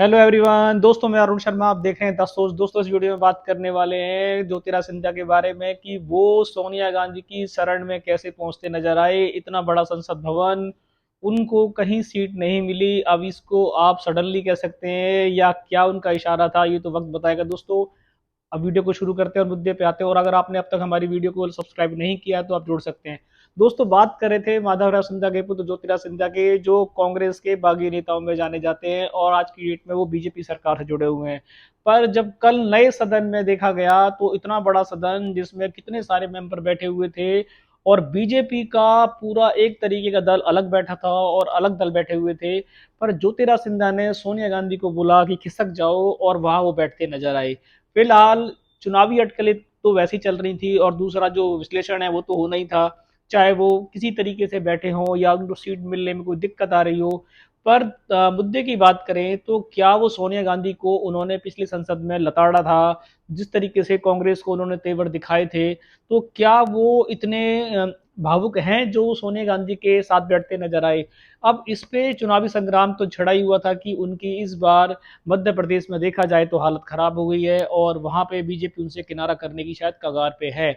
Hello everyone, दोस्तों मैं अरुण शर्मा। आप देख रहे हैं 10 सोच। दोस्तों इस वीडियो में बात करने वाले हैं ज्योतिरादित्य सिंधिया के बारे में कि वो सोनिया गांधी की शरण में कैसे पहुंचते नजर आए। इतना बड़ा संसद भवन, उनको कहीं सीट नहीं मिली। अब इसको आप सडनली कह सकते हैं या क्या उनका इशारा था, ये तो वक्त बताएगा। दोस्तों अब वीडियो को शुरू करते हैं और मुद्दे पे आते हैं। और अगर आपने अब तक हमारी वीडियो को सब्सक्राइब नहीं किया तो आप जुड़ सकते हैं। दोस्तों बात कर रहे थे माधवराव सिंधिया के पुत्र ज्योतिरादित्य सिंधिया के, जो कांग्रेस के बागी नेताओं में जाने जाते हैं और आज की डेट में वो बीजेपी सरकार से जुड़े हुए हैं। पर जब कल नए सदन में देखा गया तो इतना बड़ा सदन जिसमें कितने सारे मेंबर बैठे हुए थे और बीजेपी का पूरा एक तरीके का दल अलग बैठा था और अलग दल बैठे हुए थे। पर ज्योतिरादित्य सिंधिया ने सोनिया गांधी को बोला कि खिसक जाओ और वहां वो बैठते नजर आए। फिलहाल चुनावी अटकलें तो वैसे ही चल रही थी और दूसरा जो विश्लेषण है वो तो होना ही था, चाहे वो किसी तरीके से बैठे हों या उनको सीट मिलने में कोई दिक्कत आ रही हो। पर मुद्दे की बात करें तो क्या वो सोनिया गांधी को उन्होंने पिछली संसद में लताड़ा था, जिस तरीके से कांग्रेस को उन्होंने तेवर दिखाए थे, तो क्या वो इतने भावुक हैं जो सोनिया गांधी के साथ बैठते नजर आए। अब इस पे चुनावी संग्राम तो छड़ा ही हुआ था कि उनकी इस बार मध्य प्रदेश में देखा जाए तो हालत खराब हो गई है और वहां पे बीजेपी उनसे किनारा करने की शायद कगार पे है।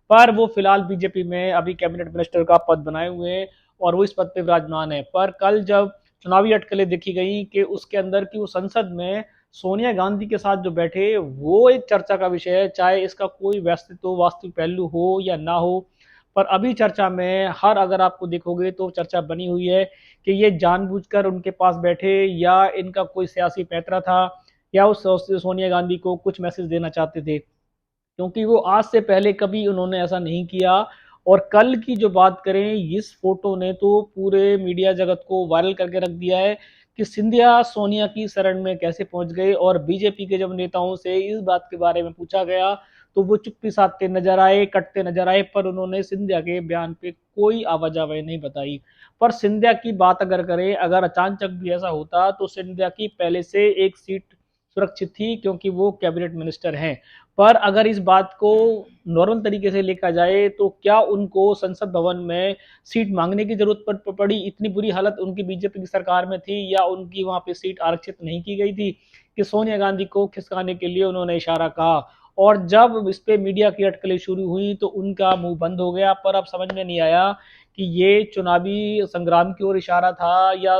पर वो फिलहाल बीजेपी में अभी कैबिनेट मिनिस्टर का पद बनाए हुए हैं और वो इस पद पे विराजमान है। पर कल जब चुनावी अटकलें देखी गई कि उसके अंदर की वो संसद में सोनिया गांधी के साथ जो बैठे, वो एक चर्चा का विषय है, चाहे इसका कोई वास्तविक पहलू हो या ना हो। पर अभी चर्चा में हर अगर आपको देखोगे तो चर्चा बनी हुई है कि ये जानबूझकर उनके पास बैठे या इनका कोई सियासी पैंतरा था या उस सोनिया गांधी को कुछ मैसेज देना चाहते थे, क्योंकि वो आज से पहले कभी उन्होंने ऐसा नहीं किया। और कल की जो बात करें, इस फोटो ने तो पूरे मीडिया जगत को वायरल करके रख दिया है कि सिंधिया सोनिया की शरण में कैसे पहुंच गए। और बीजेपी के जब नेताओं से इस बात के बारे में पूछा गया तो वो चुप्पी साधते नजर आए, कटते नजर आए, पर उन्होंने सिंधिया के बयान पे कोई आवाजाही नहीं बताई। पर सिंधिया की बात अगर करें, अगर अचानक भी ऐसा होता तो सिंधिया की पहले से एक सीट सुरक्षित थी क्योंकि वो कैबिनेट मिनिस्टर हैं। पर अगर इस बात को नॉर्मल तरीके से देखा जाए तो क्या उनको संसद भवन में सीट मांगने की जरूरत पड़ी? इतनी बुरी हालत उनकी बीजेपी की सरकार में थी या उनकी वहां पे सीट आरक्षित नहीं की गई थी कि सोनिया गांधी को खिसकाने के लिए उन्होंने इशारा कहा? और जब इस पे मीडिया की अटकलें शुरू हुई तो उनका मुंह बंद हो गया। पर अब समझ में नहीं आया कि ये चुनावी संग्राम की ओर इशारा था या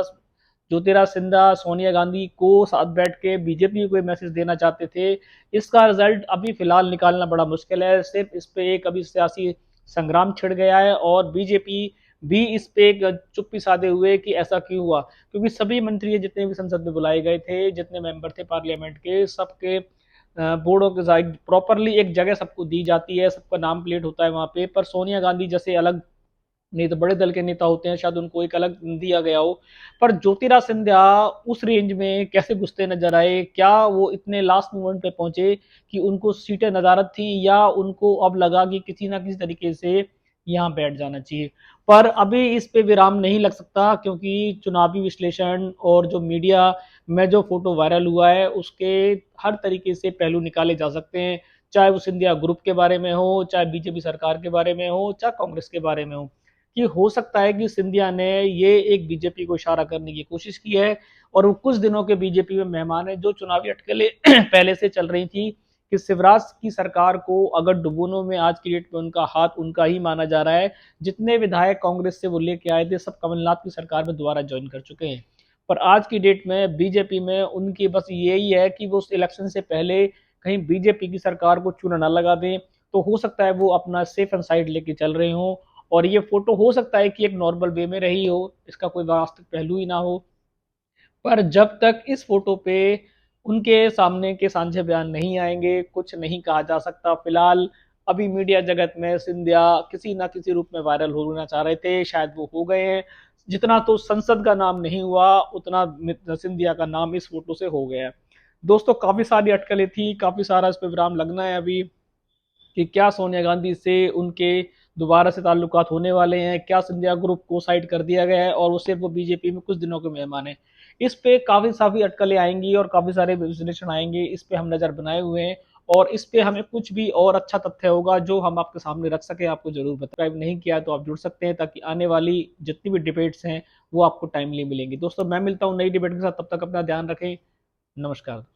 ज्योतिरादित्य सिंधिया सोनिया गांधी को साथ बैठ के बीजेपी को कोई मैसेज देना चाहते थे। इसका रिजल्ट अभी फिलहाल निकालना बड़ा मुश्किल है। सिर्फ इस पे एक अभी सियासी संग्राम छिड़ गया है और बीजेपी भी इस पे एक चुप्पी साधे हुए कि ऐसा क्यों हुआ, क्योंकि सभी मंत्री जितने भी संसद में बुलाए गए थे, जितने मेंबर थे पार्लियामेंट के, सबके बोर्डों के प्रॉपरली एक जगह सबको दी जाती है, सबका नाम प्लेट होता है वहां पे। पर सोनिया गांधी जैसे अलग, नहीं तो बड़े दल के नेता होते हैं, शायद उनको एक अलग दिया गया हो। पर ज्योतिरादित्य सिंधिया उस रेंज में कैसे घुसते नजर आए? क्या वो इतने लास्ट मोमेंट पे पहुंचे कि उनको सीटें नदारद थी या उनको अब लगा कि किसी ना किसी तरीके से यहाँ बैठ जाना चाहिए? पर अभी इस पे विराम नहीं लग सकता क्योंकि चुनावी विश्लेषण और जो मीडिया में जो फोटो वायरल हुआ है उसके हर तरीके से पहलू निकाले जा सकते हैं, चाहे वो सिंधिया ग्रुप के बारे में हो, चाहे बीजेपी सरकार के बारे में हो, चाहे कांग्रेस के बारे में हो। कि हो सकता है कि सिंधिया ने ये एक बीजेपी को इशारा करने की कोशिश की है और वो कुछ दिनों के बीजेपी में मेहमान है। जो चुनावी अटकलें पहले से चल रही थी कि शिवराज की सरकार को अगर डुबोने में आज की डेट में उनका हाथ उनका ही माना जा रहा है। जितने विधायक कांग्रेस से वो लेके आए थे सब कमलनाथ की सरकार में दोबारा ज्वाइन कर चुके हैं। पर आज की डेट में बीजेपी में उनकी बस यही है कि वो उस इलेक्शन से पहले कहीं बीजेपी की सरकार को चूना ना लगा दें। तो हो सकता है वो अपना सेफ एंड साइड लेके चल रहे हों और ये फोटो हो सकता है कि एक नॉर्मल वे में रही हो, इसका कोई वास्तविक पहलू ही ना हो। पर जब तक इस फोटो पे उनके सामने के साझे बयान नहीं आएंगे कुछ नहीं कहा जा सकता। फिलहाल अभी मीडिया जगत में सिंधिया किसी ना किसी रूप में वायरल होना चाह रहे थे, शायद वो हो गए हैं। जितना तो संसद का नाम नहीं हुआ उतना सिंधिया का नाम इस फोटो से हो गया है। दोस्तों काफी सारी अटकलें थी, काफी सारा इस पे विराम लगना है अभी कि क्या सोनिया गांधी से उनके दोबारा से ताल्लुकात होने वाले हैं, क्या सिंधिया ग्रुप को साइड कर दिया गया है और वो सिर्फ वो बीजेपी में कुछ दिनों के मेहमान है। इस पे काफी सारी अटकलें आएंगी और काफी सारे विश्लेषण आएंगे, इस पे हम नजर बनाए हुए हैं। और इस पे हमें कुछ भी और अच्छा तथ्य होगा जो हम आपके सामने रख सके आपको जरूर बताएं। नहीं किया तो आप जुड़ सकते हैं ताकि आने वाली जितनी भी डिबेट्स हैं वो आपको टाइमली मिलेंगी। दोस्तों मैं मिलता हूँ नई डिबेट के साथ, तब तक अपना ध्यान रखें। नमस्कार।